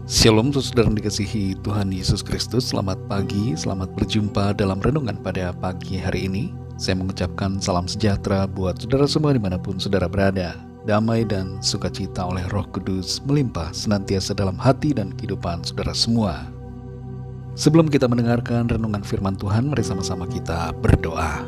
Shalom saudara yang dikasihi Tuhan Yesus Kristus. Selamat pagi, selamat berjumpa dalam renungan pada pagi hari ini. Saya mengucapkan salam sejahtera buat saudara semua dimanapun saudara berada. Damai dan sukacita oleh Roh Kudus melimpah senantiasa dalam hati dan kehidupan saudara semua. Sebelum kita mendengarkan renungan firman Tuhan, mari sama-sama kita berdoa.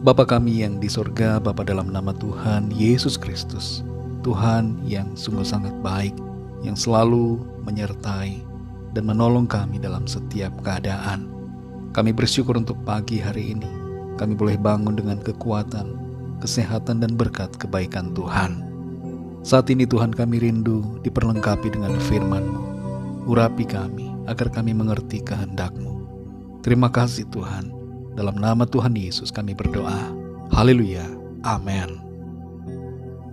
Bapa kami yang di sorga, Bapa dalam nama Tuhan Yesus Kristus, Tuhan yang sungguh sangat baik, yang selalu menyertai dan menolong kami dalam setiap keadaan. Kami bersyukur untuk pagi hari ini. Kami boleh bangun dengan kekuatan, kesehatan dan berkat kebaikan Tuhan. Saat ini Tuhan kami rindu diperlengkapi dengan firman-Mu. Urapi kami agar kami mengerti kehendak-Mu. Terima kasih Tuhan. Dalam nama Tuhan Yesus kami berdoa. Haleluya. Amin.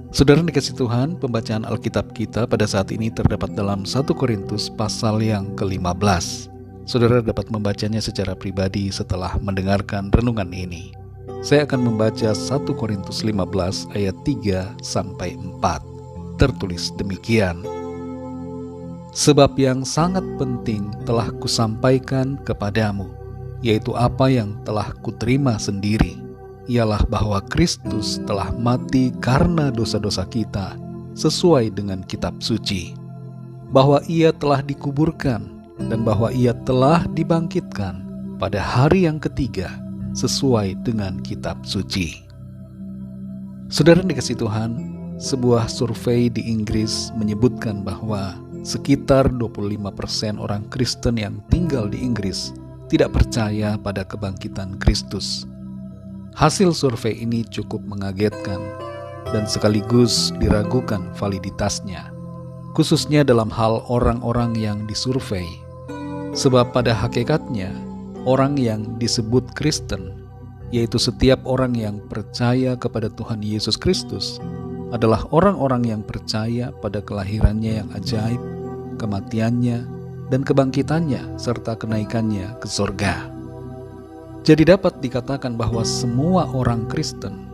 Saudara dikasih Tuhan, pembacaan Alkitab kita pada saat ini terdapat dalam 1 Korintus pasal yang ke-15. Saudara dapat membacanya secara pribadi setelah mendengarkan renungan ini. Saya akan membaca 1 Korintus 15 ayat 3-4. Tertulis demikian. Sebab yang sangat penting telah kusampaikan kepadamu, yaitu apa yang telah kuterima sendiri, ialah bahwa Kristus telah mati karena dosa-dosa kita sesuai dengan kitab suci, bahwa ia telah dikuburkan dan bahwa ia telah dibangkitkan pada hari yang ketiga sesuai dengan kitab suci. Saudara dikasih Tuhan, sebuah survei di Inggris menyebutkan bahwa sekitar 25% orang Kristen yang tinggal di Inggris tidak percaya pada kebangkitan Kristus. Hasil survei ini cukup mengagetkan dan sekaligus diragukan validitasnya, khususnya dalam hal orang-orang yang disurvei. Sebab pada hakikatnya, orang yang disebut Kristen, yaitu setiap orang yang percaya kepada Tuhan Yesus Kristus, adalah orang-orang yang percaya pada kelahirannya yang ajaib, kematiannya, dan kebangkitannya, serta kenaikannya ke surga. Jadi dapat dikatakan bahwa semua orang Kristen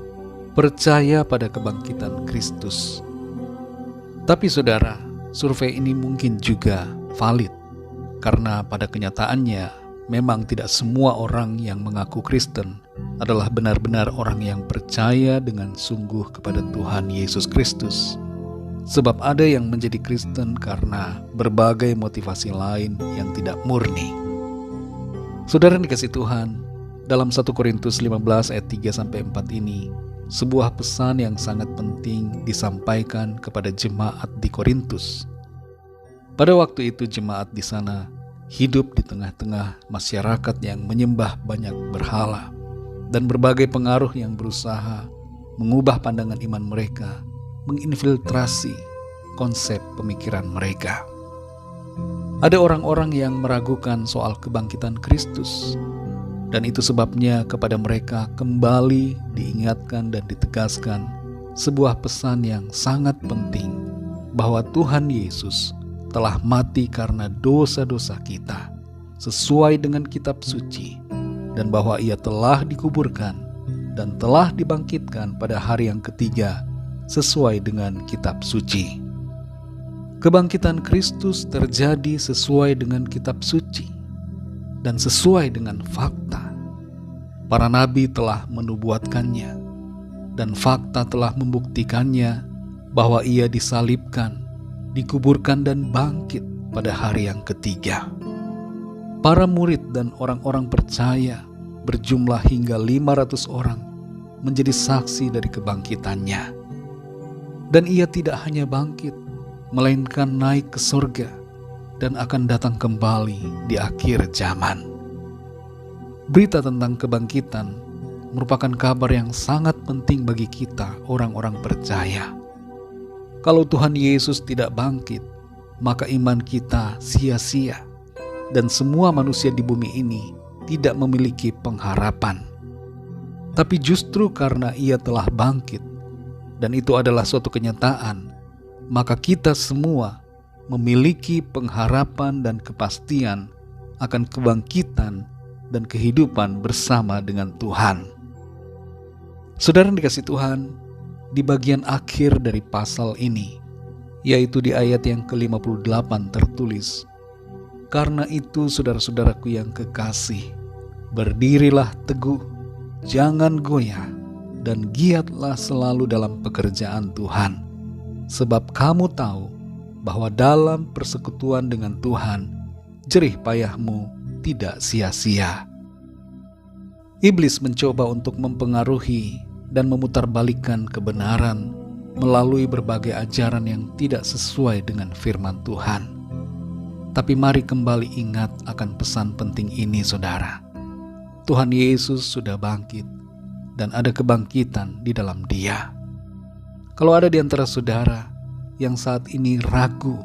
percaya pada kebangkitan Kristus. Tapi saudara, survei ini mungkin juga valid, karena pada kenyataannya memang tidak semua orang yang mengaku Kristen adalah benar-benar orang yang percaya dengan sungguh kepada Tuhan Yesus Kristus. Sebab ada yang menjadi Kristen karena berbagai motivasi lain yang tidak murni. Saudara dikasih Tuhan, dalam 1 Korintus 15 ayat 3-4 ini, sebuah pesan yang sangat penting disampaikan kepada jemaat di Korintus. Pada waktu itu jemaat di sana hidup di tengah-tengah masyarakat yang menyembah banyak berhala dan berbagai pengaruh yang berusaha mengubah pandangan iman mereka, menginfiltrasi konsep pemikiran mereka. Ada orang-orang yang meragukan soal kebangkitan Kristus, dan itu sebabnya kepada mereka kembali diingatkan dan ditegaskan sebuah pesan yang sangat penting, bahwa Tuhan Yesus telah mati karena dosa-dosa kita sesuai dengan kitab suci, dan bahwa ia telah dikuburkan dan telah dibangkitkan pada hari yang ketiga sesuai dengan kitab suci. Kebangkitan Kristus terjadi sesuai dengan kitab suci dan sesuai dengan fakta. Para nabi telah menubuatkannya, dan fakta telah membuktikannya bahwa ia disalibkan, dikuburkan dan bangkit pada hari yang ketiga. Para murid dan orang-orang percaya berjumlah hingga 500 orang menjadi saksi dari kebangkitannya. Dan ia tidak hanya bangkit, melainkan naik ke surga dan akan datang kembali di akhir zaman. Berita tentang kebangkitan merupakan kabar yang sangat penting bagi kita orang-orang percaya. Kalau Tuhan Yesus tidak bangkit, maka iman kita sia-sia, dan semua manusia di bumi ini tidak memiliki pengharapan. Tapi justru karena ia telah bangkit, dan itu adalah suatu kenyataan, maka kita semua memiliki pengharapan dan kepastian akan kebangkitan dan kehidupan bersama dengan Tuhan. Saudara dikasih Tuhan, di bagian akhir dari pasal ini, yaitu di ayat yang ke-58 tertulis, "Karena itu saudara-saudaraku yang kekasih, berdirilah teguh, jangan goyah, dan giatlah selalu dalam pekerjaan Tuhan. Sebab kamu tahu bahwa dalam persekutuan dengan Tuhan, jerih payahmu tidak sia-sia." Iblis mencoba untuk mempengaruhi dan memutarbalikkan kebenaran melalui berbagai ajaran yang tidak sesuai dengan firman Tuhan. Tapi mari kembali ingat akan pesan penting ini, saudara. Tuhan Yesus sudah bangkit dan ada kebangkitan di dalam Dia. Kalau ada di antara saudara yang saat ini ragu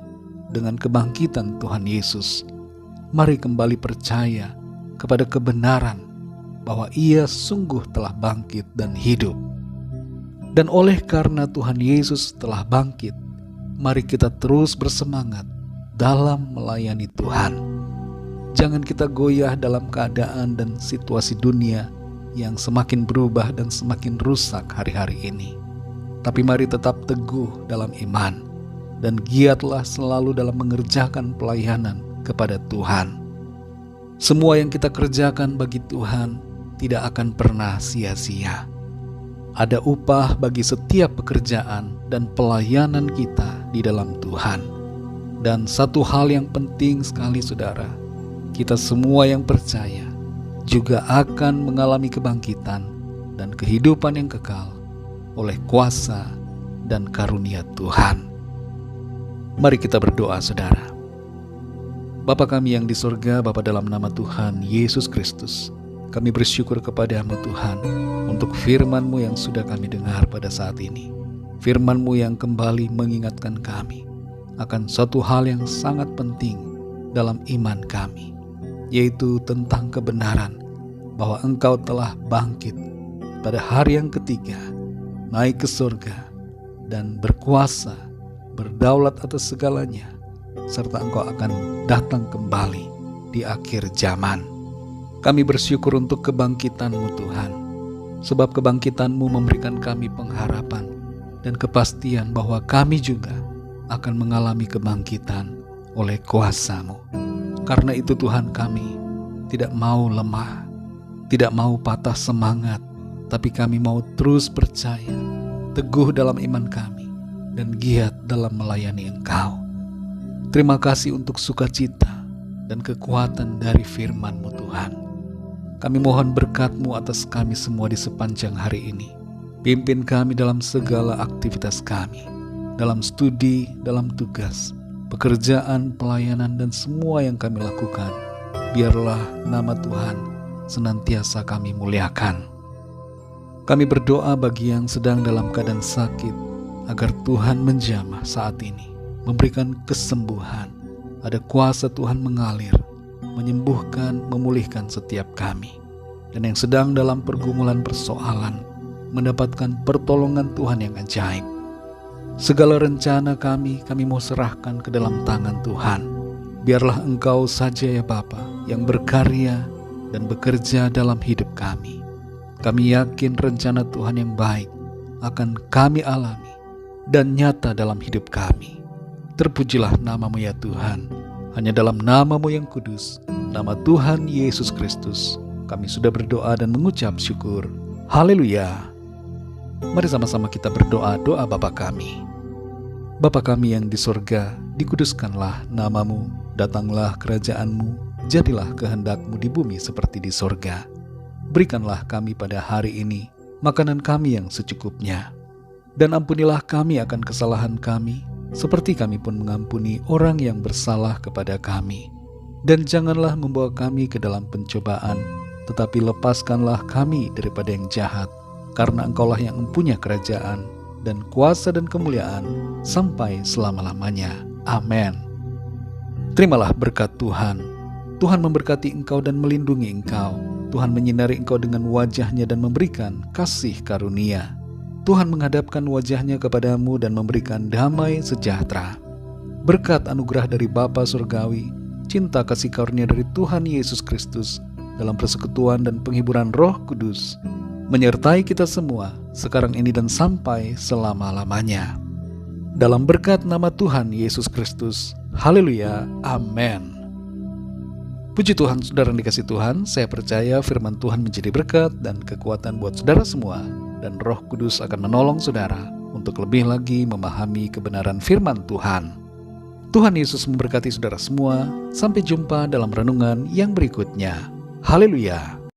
dengan kebangkitan Tuhan Yesus, mari kembali percaya kepada kebenaran bahwa Ia sungguh telah bangkit dan hidup. Dan oleh karena Tuhan Yesus telah bangkit, mari kita terus bersemangat dalam melayani Tuhan. Jangan kita goyah dalam keadaan dan situasi dunia yang semakin berubah dan semakin rusak hari-hari ini. Tapi mari tetap teguh dalam iman dan giatlah selalu dalam mengerjakan pelayanan kepada Tuhan. Semua yang kita kerjakan bagi Tuhan tidak akan pernah sia-sia. Ada upah bagi setiap pekerjaan dan pelayanan kita di dalam Tuhan. Dan satu hal yang penting sekali, saudara, kita semua yang percaya juga akan mengalami kebangkitan dan kehidupan yang kekal oleh kuasa dan karunia Tuhan. Mari kita berdoa, saudara. Bapa kami yang di surga, Bapa, dalam nama Tuhan Yesus Kristus, kami bersyukur kepadamu Tuhan untuk firman-Mu yang sudah kami dengar pada saat ini. Firman-Mu yang kembali mengingatkan kami akan suatu hal yang sangat penting dalam iman kami, yaitu tentang kebenaran bahwa Engkau telah bangkit pada hari yang ketiga, naik ke surga dan berkuasa, berdaulat atas segalanya, serta Engkau akan datang kembali di akhir zaman. Kami bersyukur untuk kebangkitan-Mu Tuhan, sebab kebangkitan-Mu memberikan kami pengharapan dan kepastian bahwa kami juga akan mengalami kebangkitan oleh kuasa-Mu. Karena itu Tuhan, kami tidak mau lemah, tidak mau patah semangat, tapi kami mau terus percaya, teguh dalam iman kami, dan giat dalam melayani Engkau. Terima kasih untuk sukacita dan kekuatan dari firman-Mu Tuhan. Kami mohon berkat-Mu atas kami semua di sepanjang hari ini. Pimpin kami dalam segala aktivitas kami, dalam studi, dalam tugas, pekerjaan, pelayanan, dan semua yang kami lakukan. Biarlah nama Tuhan senantiasa kami muliakan. Kami berdoa bagi yang sedang dalam keadaan sakit, agar Tuhan menjamah saat ini, memberikan kesembuhan. Ada kuasa Tuhan mengalir, menyembuhkan, memulihkan setiap kami. Dan yang sedang dalam pergumulan persoalan, mendapatkan pertolongan Tuhan yang ajaib. Segala rencana kami mau serahkan ke dalam tangan Tuhan. Biarlah Engkau saja ya Bapa yang berkarya dan bekerja dalam hidup kami. Kami yakin rencana Tuhan yang baik akan kami alami dan nyata dalam hidup kami. Terpujilah nama-Mu ya Tuhan. Hanya dalam nama-Mu yang kudus, nama Tuhan Yesus Kristus, kami sudah berdoa dan mengucap syukur. Haleluya. Mari sama-sama kita berdoa doa Bapa kami. Bapa kami yang di surga, dikuduskanlah nama-Mu, datanglah kerajaan-Mu, jadilah kehendak-Mu di bumi seperti di surga. Berikanlah kami pada hari ini makanan kami yang secukupnya. Dan ampunilah kami akan kesalahan kami, seperti kami pun mengampuni orang yang bersalah kepada kami. Dan janganlah membawa kami ke dalam pencobaan, tetapi lepaskanlah kami daripada yang jahat, karena Engkaulah yang mempunyai kerajaan, dan kuasa dan kemuliaan sampai selama-lamanya. Amin. Terimalah berkat Tuhan. Tuhan memberkati engkau dan melindungi engkau. Tuhan menyinari engkau dengan wajah-Nya dan memberikan kasih karunia. Tuhan menghadapkan wajah-Nya kepadamu dan memberikan damai sejahtera. Berkat anugerah dari Bapa Surgawi, cinta kasih karunia dari Tuhan Yesus Kristus, dalam persekutuan dan penghiburan Roh Kudus, menyertai kita semua sekarang ini dan sampai selama-lamanya. Dalam berkat nama Tuhan Yesus Kristus. Haleluya. Amin. Puji Tuhan, saudara yang dikasih Tuhan, saya percaya firman Tuhan menjadi berkat dan kekuatan buat saudara semua, dan Roh Kudus akan menolong saudara untuk lebih lagi memahami kebenaran firman Tuhan. Tuhan Yesus memberkati saudara semua. Sampai jumpa dalam renungan yang berikutnya. Haleluya.